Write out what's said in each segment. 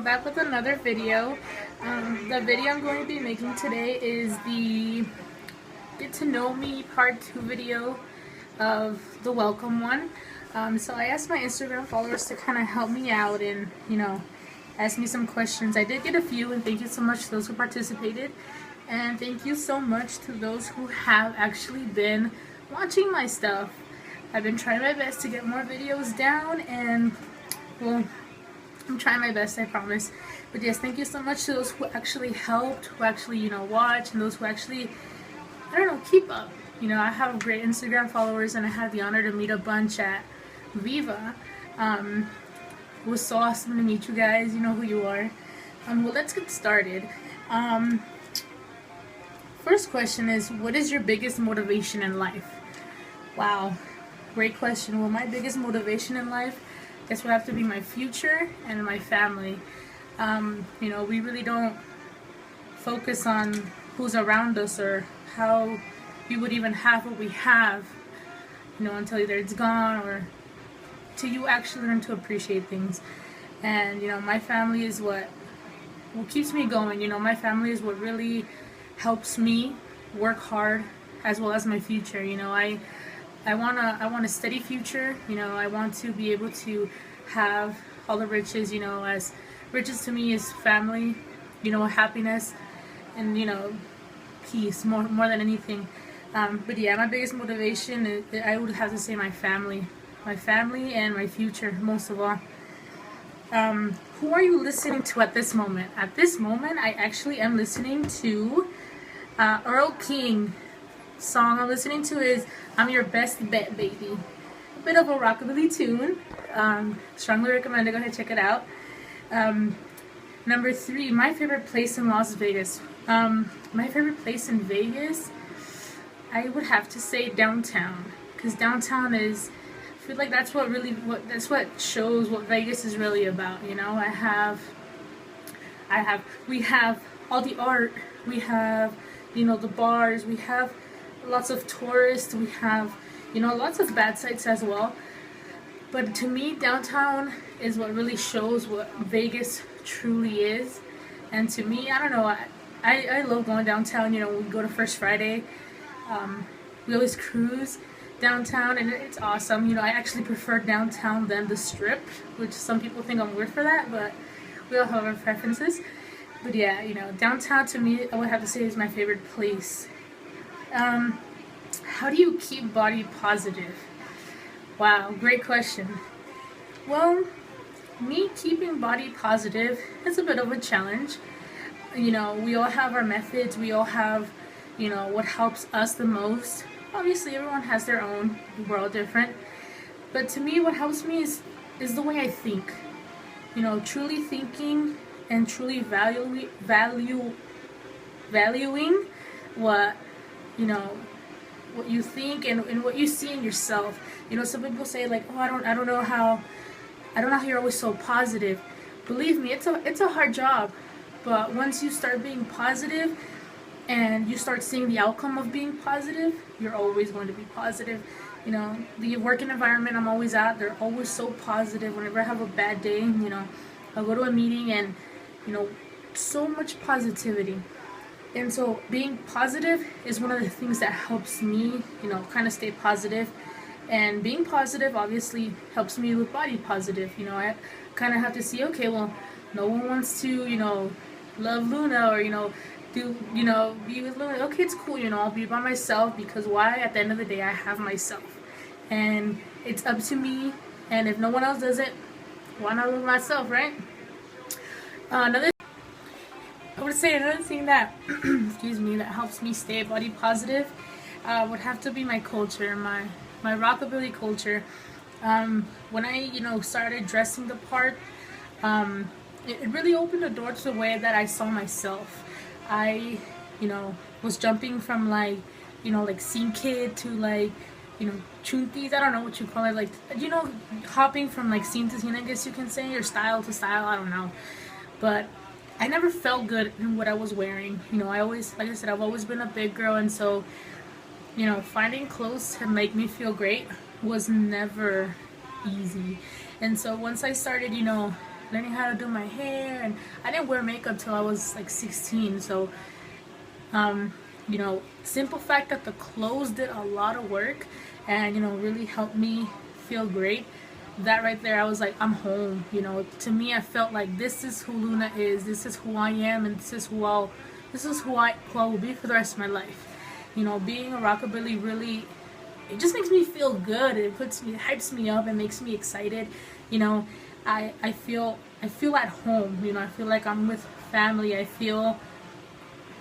back with another video. The video I'm going to be making today is the get to know me part 2 video of the welcome one. So I asked my Instagram followers to kind of help me out and, ask me some questions. I did get a few, and thank you so much to those who participated. And thank you so much to those who have actually been watching my stuff. I've been trying my best to get more videos down, and, well, I'm trying my best, I promise. But yes, thank you so much to those who actually helped, who actually, watch, and those who actually, keep up. I have great Instagram followers, and I had the honor to meet a bunch at Viva. It was so awesome to meet you guys. You know who you are. Well, let's get started. First question is, what is your biggest motivation in life? Wow, great question. Well, my biggest motivation in life, I guess, would have to be my future and my family. We really don't focus on who's around us or how we would even have what we have, until either it's gone or till you actually learn to appreciate things. And, my family is what keeps me going. My family is what really helps me work hard, as well as my future. I want a steady future. I want to be able to have all the riches. As riches to me is family, happiness, and peace more than anything. But yeah, my biggest motivation I would have to say my family and my future, most of all. Who are you listening to at this moment? At this moment, I actually am listening to Earl King. Song I'm listening to is "I'm Your Best Bet, Baby." A bit of a rockabilly tune. Strongly recommend it. Go ahead, check it out. Number 3, my favorite place in Las Vegas. My favorite place in Vegas, I would have to say downtown, because downtown is, I feel like that's what shows what Vegas is really about. We have all the art, we have the bars, we have lots of tourists, we have lots of bad sites as well. But to me, downtown is what really shows what Vegas truly is. And to me, I don't know, I love going downtown. We go to First Friday, we always cruise downtown, and it's awesome. I actually prefer downtown than the Strip, which some people think I'm weird for that, but we all have our preferences. But yeah, downtown to me, I would have to say, is my favorite place. How do you keep body positive? Wow, great question. Well, me keeping body positive is a bit of a challenge. We all have our methods. We all have, what helps us the most. Obviously, everyone has their own. We're all different. But to me, what helps me is the way I think. Truly thinking and truly valuing what, what you think and what you see in yourself. Some people say, like, oh, I don't know how you're always so positive. Believe me, it's a hard job. But once you start being positive and you start seeing the outcome of being positive, you're always going to be positive. The working environment I'm always at, they're always so positive. Whenever I have a bad day, I'll go to a meeting and, so much positivity. And so being positive is one of the things that helps me, kind of stay positive. And being positive obviously helps me with body positive. I kind of have to see, okay, well, no one wants to, love Luna or, be with Luna. Okay, it's cool, I'll be by myself, because why? At the end of the day, I have myself. And it's up to me. And if no one else does it, why not with myself, right? I would say another thing that, excuse me, that helps me stay body positive would have to be my culture, my rockabilly culture. When I, started dressing the part, it really opened the door to the way that I saw myself. I, was jumping from like scene kid to like, chuntis, I don't know what you call it, like, hopping from like scene to scene, I guess you can say, or style to style, I don't know. But I never felt good in what I was wearing. I always, like I said, I've always been a big girl, and so, finding clothes to make me feel great was never easy. And so once I started, learning how to do my hair. And I didn't wear makeup till I was like 16. So you know, simple fact that the clothes did a lot of work and, you know, really helped me feel great. That right there, I was like, I'm home. You know, to me, I felt like this is who Luna is. This is who I am, and this is who I will be for the rest of my life. You know, being a rockabilly really, it just makes me feel good. It hypes me up, and makes me excited. You know, I feel at home. You know, I feel like I'm with family. I feel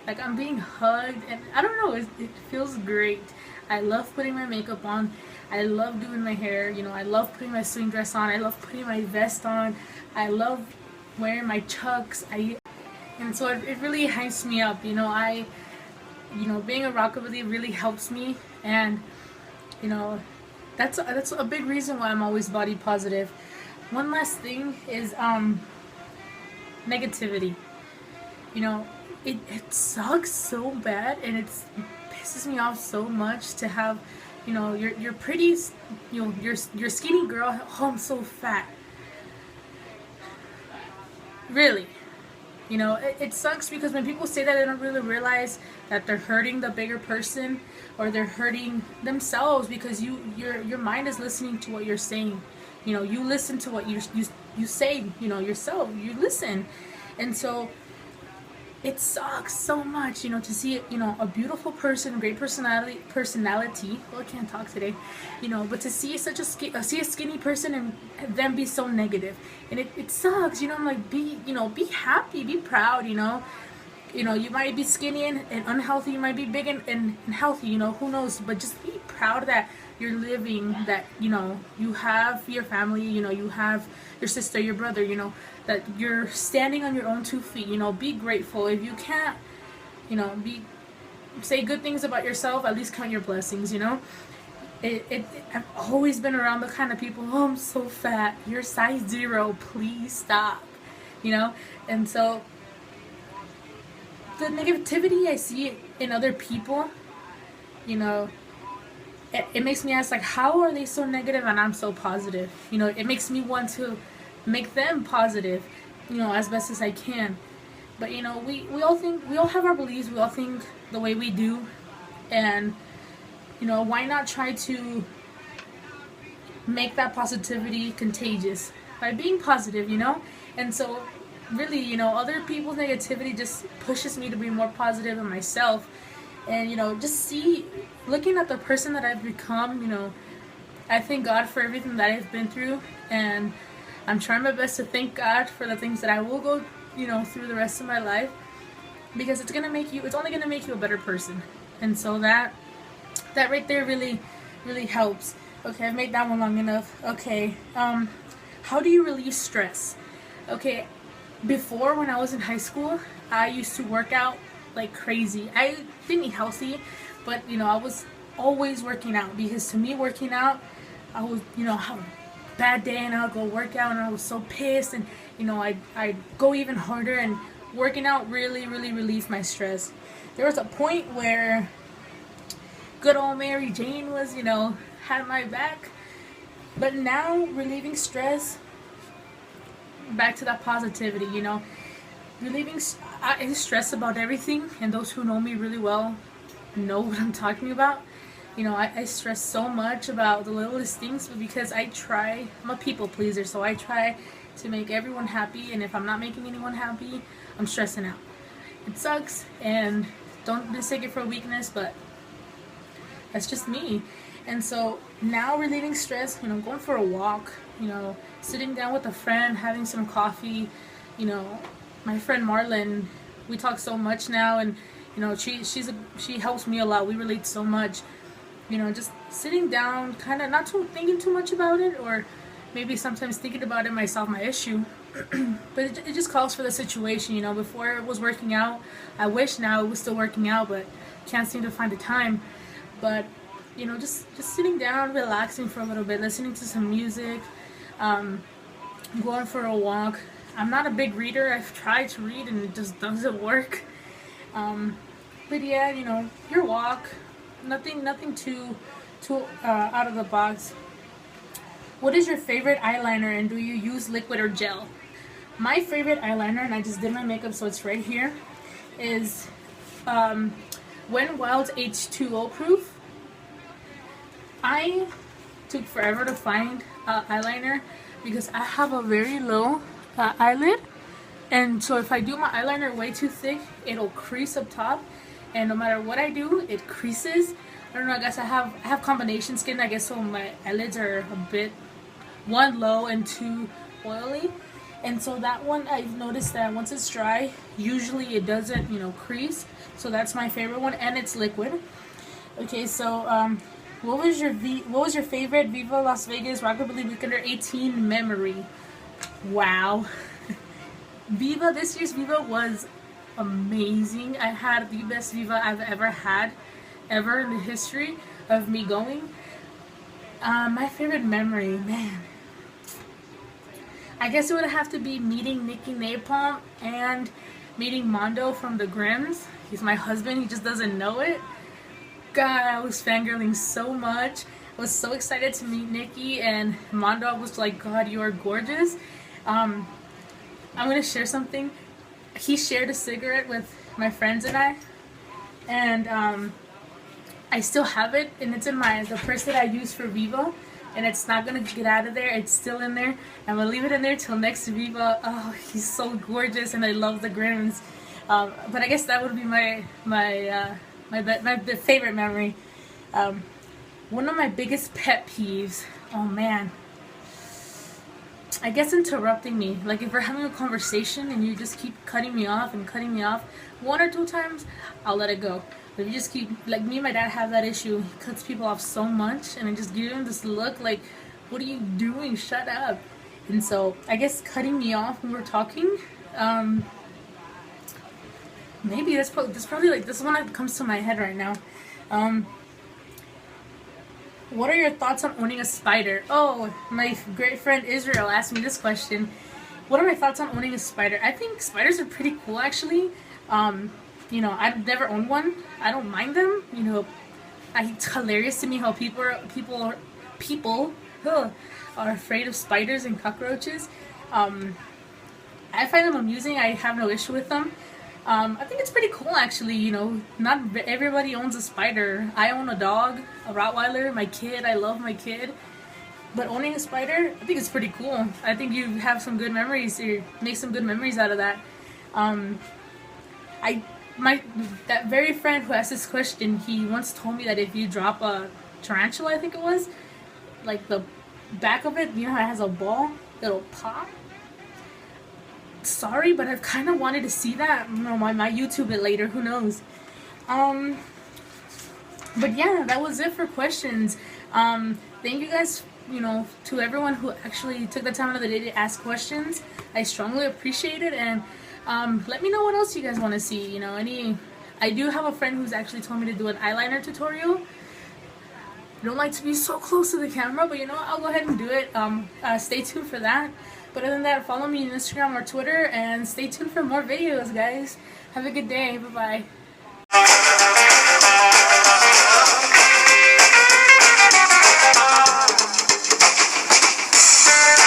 like I'm being hugged, and I don't know, it feels great. I love putting my makeup on. I love doing my hair. You know, I love putting my swing dress on. I love putting my vest on. I love wearing my chucks. And so it really hypes me up. You know, being a rockabilly really helps me, and you know, that's a big reason why I'm always body positive. One last thing is negativity. You know, it sucks so bad, and it pisses me off so much to have, you know, you're pretty, you know, you're skinny girl, oh, I'm so fat. Really, you know, it sucks because when people say that, they don't really realize that they're hurting the bigger person, or they're hurting themselves, because your mind is listening to what you're saying. You know, you listen to what you say, you know, yourself, you listen. And so it sucks so much, you know, to see, you know, a beautiful person, great personality. Well, I can't talk today, you know, but to see see a skinny person and them be so negative, and it sucks, you know. I'm like, be happy, be proud, you know. You know, you might be skinny and unhealthy, you might be big and healthy, you know, who knows, but just be proud that you're living, that, you know, you have your family, you know, you have your sister, your brother, you know, that you're standing on your own 2 feet, you know. Be grateful. If you can't, you know, say good things about yourself, at least count your blessings, you know. I've always been around the kind of people, oh, I'm so fat, you're size 0, please stop, you know. And so the negativity I see in other people, you know, it makes me ask, like, how are they so negative and I'm so positive? You know, it makes me want to make them positive, you know, as best as I can. But, you know, we all have our beliefs, we all think the way we do, and, you know, why not try to make that positivity contagious by being positive, you know? And so really, you know, other people's negativity just pushes me to be more positive in myself. And, you know, just looking at the person that I've become, you know, I thank God for everything that I've been through, and I'm trying my best to thank God for the things that I will go, you know, through the rest of my life, because it's only gonna make you a better person. And so that right there really, really helps. Okay, I've made that one long enough. Okay, how do you relieve stress? Okay, before, when I was in high school, I used to work out like crazy. I didn't eat healthy, but, you know, I was always working out, because to me, working out, I was, you know, have a bad day and I'll go work out and I was so pissed, and, you know, I'd go even harder, and working out really, really relieved my stress. There was a point where good old Mary Jane was, you know, had my back. But now, relieving stress, back to that positivity, you know, I stress about everything, and those who know me really well know what I'm talking about. You know, I stress so much about the littlest things, but because I'm a people pleaser, so I try to make everyone happy, and if I'm not making anyone happy, I'm stressing out. It sucks, and don't mistake it for a weakness, but that's just me. And so now, relieving stress, you know, going for a walk, you know, sitting down with a friend, having some coffee, you know. My friend Marlon, we talk so much now, and, you know, she helps me a lot. We relate so much. You know, just sitting down, kind of not thinking too much about it, or maybe sometimes thinking about it myself, my issue. But it just calls for the situation, you know. Before it was working out, I wish now it was still working out, but can't seem to find the time. But, you know, just sitting down, relaxing for a little bit, listening to some music, going for a walk. I'm not a big reader. I've tried to read and it just doesn't work. But yeah, you know, your walk, nothing too out of the box. What is your favorite eyeliner, and do you use liquid or gel? My favorite eyeliner, and I just did my makeup so it's right here, is Wet Wild's H2O Proof. I took forever to find eyeliner because I have a very low eyelid, and so if I do my eyeliner way too thick, it'll crease up top, and no matter what I do, it creases. I don't know, I guess I have combination skin, I guess, so my eyelids are a bit, one, low, and two, oily. And so that one, I've noticed that once it's dry, usually it doesn't, crease. So that's my favorite one, and it's liquid. Okay, so what was your favorite Viva Las Vegas Rockabilly Weekender 18 memory? Wow. This year's Viva was amazing. I had the best Viva I've ever had, ever in the history of me going. My favorite memory, man. I guess it would have to be meeting Nikki Napalm and meeting Mondo from the Grims. He's my husband, he just doesn't know it. God, I was fangirling so much. I was so excited to meet Nikki, and Mondo was like, God, you are gorgeous. I'm gonna share something. He shared a cigarette with my friends and I still have it, and it's in the purse that I use for Viva, and it's not gonna get out of there. It's still in there. I'm gonna leave it in there till next Viva. Oh, he's so gorgeous, and I love the Grims. But I guess that would be my favorite memory. One of my biggest pet peeves. Oh man. I guess interrupting me. Like if we're having a conversation and you just keep cutting me off, one or two times, I'll let it go. But if you just keep, like me and my dad have that issue. He cuts people off so much, and I just give him this look like, what are you doing? Shut up. And so I guess cutting me off when we're talking, maybe that's probably like this one that comes to my head right now. What are your thoughts on owning a spider? Oh, my great friend Israel asked me this question. What are my thoughts on owning a spider? I think spiders are pretty cool, actually. I've never owned one. I don't mind them. It's hilarious to me how people are afraid of spiders and cockroaches. I find them amusing. I have no issue with them. I think it's pretty cool, actually. Not everybody owns a spider. I own a dog, a Rottweiler, my kid. I love my kid. But owning a spider, I think it's pretty cool. I think you have some good memories, or make some good memories out of that. That very friend who asked this question, he once told me that if you drop a tarantula, I think it was, like the back of it, how it has a ball, it'll pop. Sorry, but I've kind of wanted to see that. I might YouTube it later, who knows. But yeah, that was it for questions. Thank you guys, to everyone who actually took the time out of the day to ask questions. I strongly appreciate it, and let me know what else you guys want to see. I do have a friend who's actually told me to do an eyeliner tutorial. I don't like to be so close to the camera, but I'll go ahead and do it. Stay tuned for that. But other than that, follow me on Instagram or Twitter, and stay tuned for more videos, guys. Have a good day. Bye-bye.